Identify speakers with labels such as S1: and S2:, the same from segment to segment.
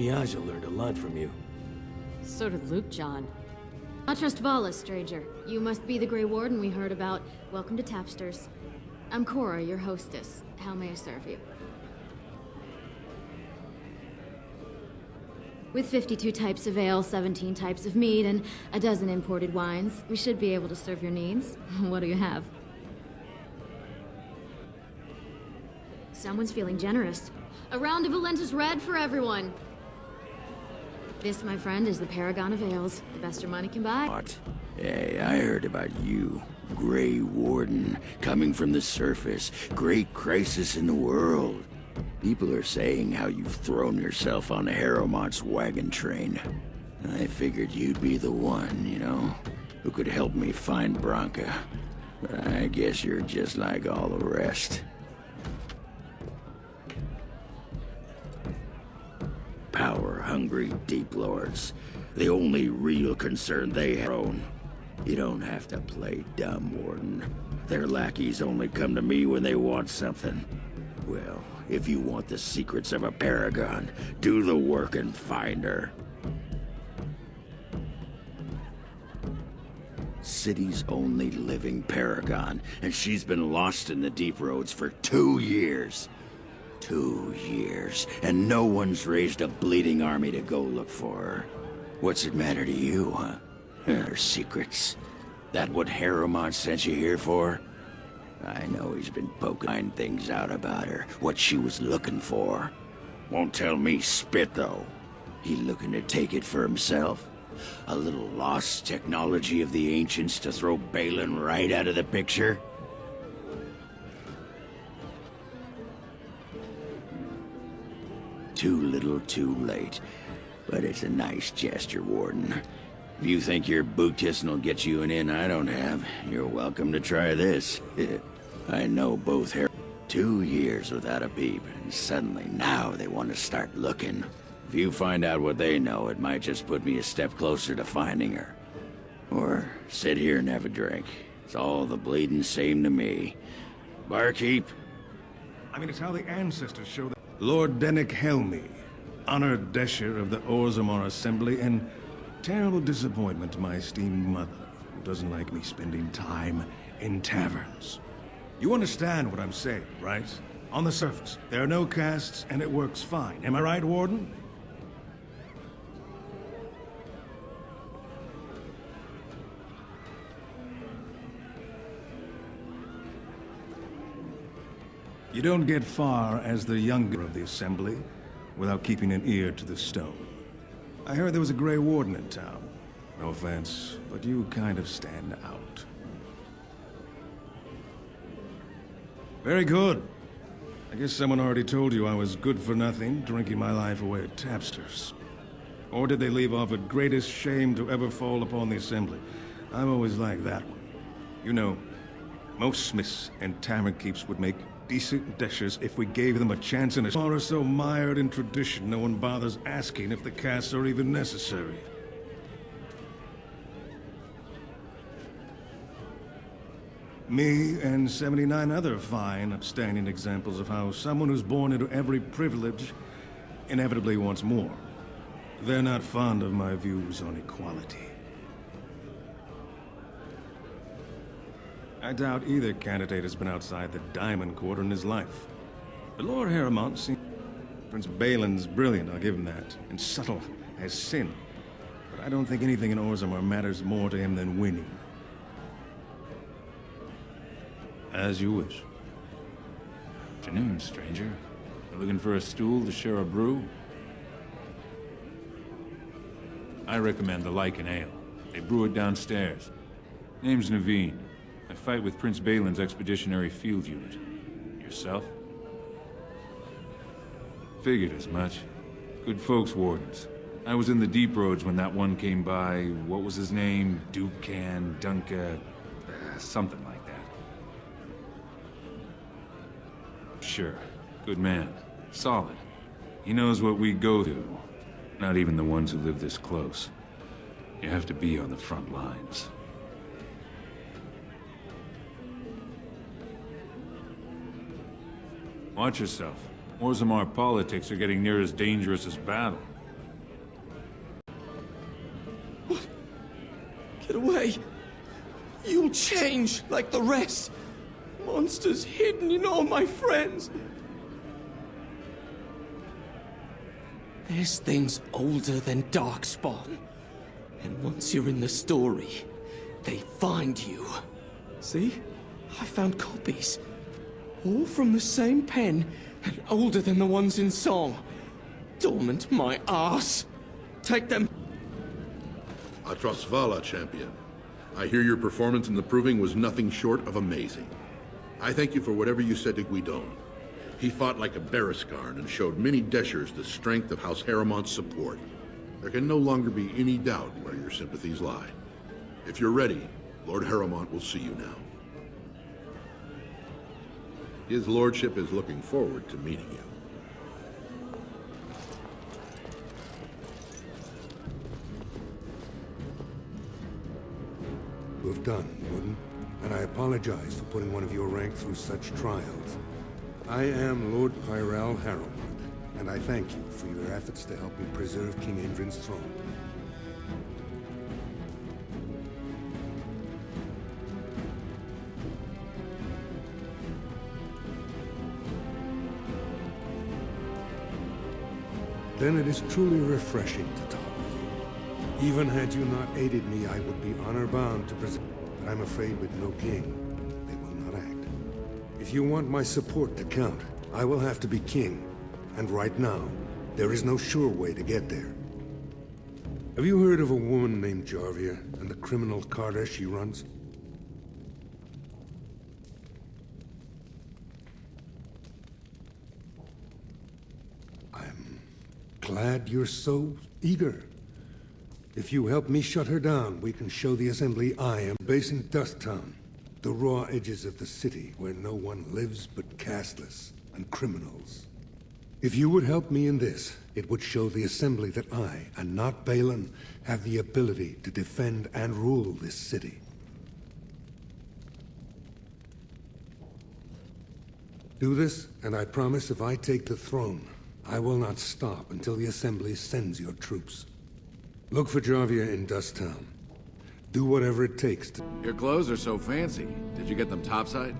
S1: Miaja learned a lot from you.
S2: So did Luke, John. Not trust Vala, stranger. You must be the Grey Warden we heard about. Welcome to Tapsters. I'm Cora, your hostess. How may I serve you? With 52 types of ale, 17 types of mead, and a dozen imported wines, we should be able to serve your needs. What do you have? Someone's feeling generous. A round of Valentis Red for everyone. This, my friend, is the Paragon of Ales. The best your money can buy.
S3: What? Hey, I heard about you. Grey Warden, coming from the surface. Great crisis in the world. People are saying how you've thrown yourself on Harrowmont's wagon train. I figured you'd be the one, you know, who could help me find Branka. But I guess you're just like all the rest. Power-hungry Deep Lords. The only real concern they have. You don't have to play dumb, Warden. Their lackeys only come to me when they want something. Well, if you want the secrets of a paragon, do the work and find her. City's only living paragon, and she's been lost in the Deep Roads for 2 years. 2 years, and no one's raised a bleeding army to go look for her. What's it matter to you, huh? Her secrets. That what Harrowmont sent you here for? I know he's been poking things out about her, what she was looking for. Won't tell me spit, though. He looking to take it for himself? A little lost technology of the ancients to throw Balin right out of the picture? Too little, too late. But it's a nice gesture, Warden. If you think your boot kissing will get you an in I don't have, you're welcome to try this. I know both here. 2 years without a peep, and suddenly now they want to start looking. If you find out what they know, it might just put me a step closer to finding her. Or sit here and have a drink. It's all the bleeding same to me. Barkeep?
S4: I mean, it's how the ancestors show that. Lord Dennick Helmy, honored Desher of the Orzammar Assembly, and terrible disappointment to my esteemed mother, who doesn't like me spending time in taverns. You understand what I'm saying, right? On the surface, there are no castes, and it works fine. Am I right, Warden? You don't get far as the younger of the Assembly without keeping an ear to the stone. I heard there was a Grey Warden in town. No offense, but you kind of stand out. Very good. I guess someone already told you I was good for nothing, drinking my life away at Tapsters. Or did they leave off at greatest shame to ever fall upon the Assembly? I've always liked that one. You know, most smiths and tavern keeps would make decent dishes if we gave them a chance, and are so mired in tradition no one bothers asking if the casts are even necessary. Me and 79 other fine, upstanding examples of how someone who's born into every privilege inevitably wants more. They're not fond of my views on equality. I doubt either candidate has been outside the Diamond Quarter in his life. But Lord Harrowmont seems... Prince Balin's brilliant, I'll give him that, and subtle as sin. But I don't think anything in Orzammar matters more to him than winning. As you wish.
S5: Afternoon, stranger. You looking for a stool to share a brew? I recommend the Lycan Ale. They brew it downstairs. Name's Naveen. I fight with Prince Balin's Expeditionary Field Unit. Yourself? Figured as much. Good folks, Wardens. I was in the Deep Roads when that one came by. What was his name? Dukan, Dunka... something like that. Sure. Good man. Solid. He knows what we go through. Not even the ones who live this close. You have to be on the front lines. Watch yourself. Orzammar politics are getting near as dangerous as battle.
S1: Get away. You'll change like the rest. Monsters hidden in all my friends. There's things older than Darkspawn. And once you're in the story, they find you. See? I found copies. All from the same pen, and older than the ones in song. Dormant my ass. Take them.
S6: Atrasvala, champion. I hear your performance in the Proving was nothing short of amazing. I thank you for whatever you said to Guidon. He fought like a Berescarn and showed many Deshers the strength of House Harriman's support. There can no longer be any doubt where your sympathies lie. If you're ready, Lord Harriman will see you now. His lordship is looking forward to meeting you.
S7: Well done, Wooden, and I apologize for putting one of your rank through such trials. I am Lord Pyral Harrowwood, and I thank you for your efforts to help me preserve King Indrin's throne. Then it is truly refreshing to talk with you. Even had you not aided me, I would be honor-bound to present. But I'm afraid with no king, they will not act. If you want my support to count, I will have to be king. And right now, there is no sure way to get there. Have you heard of a woman named Jarvia and the criminal carter she runs? I'm glad you're so eager. If you help me shut her down, we can show the Assembly I am based in Dusttown, the raw edges of the city where no one lives but castless and criminals. If you would help me in this, it would show the Assembly that I, and not Balin, have the ability to defend and rule this city. Do this, and I promise if I take the throne, I will not stop until the Assembly sends your troops. Look for Jarvia in Dusttown. Do whatever it takes to...
S8: Your clothes are so fancy. Did you get them topside?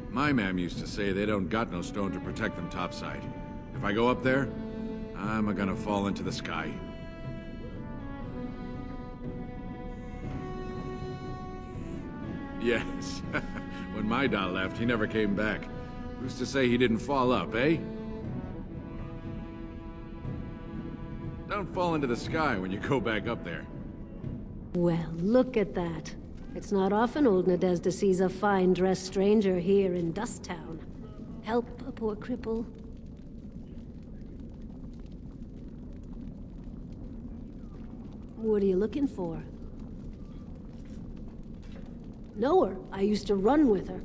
S8: My ma'am used to say they don't got no stone to protect them topside. If I go up there, I'm gonna fall into the sky. Yes. When my dad left, he never came back. Who's to say he didn't fall up, eh? Don't fall into the sky when you go back up there.
S9: Well, look at that. It's not often old Nadezda sees a fine-dressed stranger here in Dusttown. Help a poor cripple. What are you looking for? Know her. I used to run with her.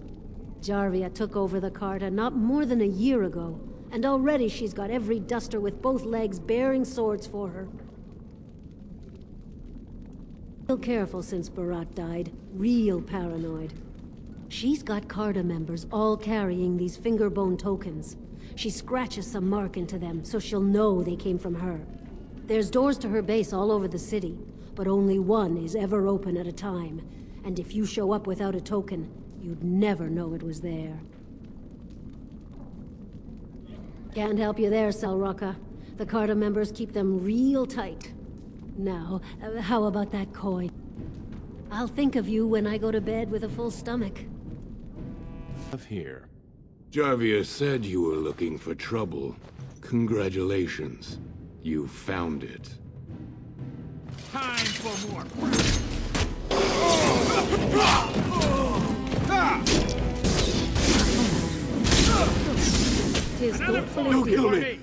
S9: Jarvia took over the Carta not more than a year ago, and already she's got every duster with both legs bearing swords for her. Real careful since Barat died. Real paranoid. She's got Carta members all carrying these fingerbone tokens. She scratches some mark into them so she'll know they came from her. There's doors to her base all over the city, but only one is ever open at a time. And if you show up without a token, you'd never know it was there. Can't help you there, Selrocka. The Carta members keep them real tight. Now, how about that coin? I'll think of you when I go to bed with a full stomach.
S10: Here. Jarvia said you were looking for trouble. Congratulations. You found it.
S5: Time for more.
S10: Don't kill me!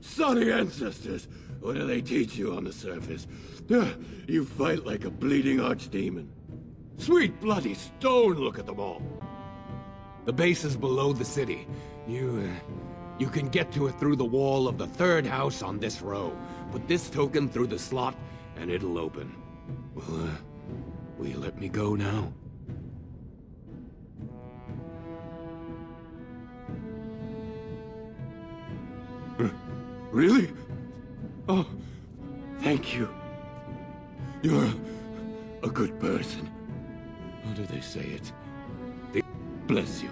S10: Sorry ancestors. What do they teach you on the surface? You fight like a bleeding archdemon. Sweet bloody stone, look at them all. The base is below the city. You can get to it through the wall of the third house on this row. Put this token through the slot, and it'll open. Well, will you let me go now? Really? Oh, thank you. You're a good person. How do they say it? They bless you.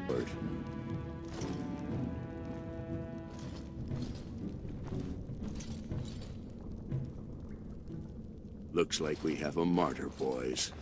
S10: Word.
S11: Looks like we have a martyr, boys.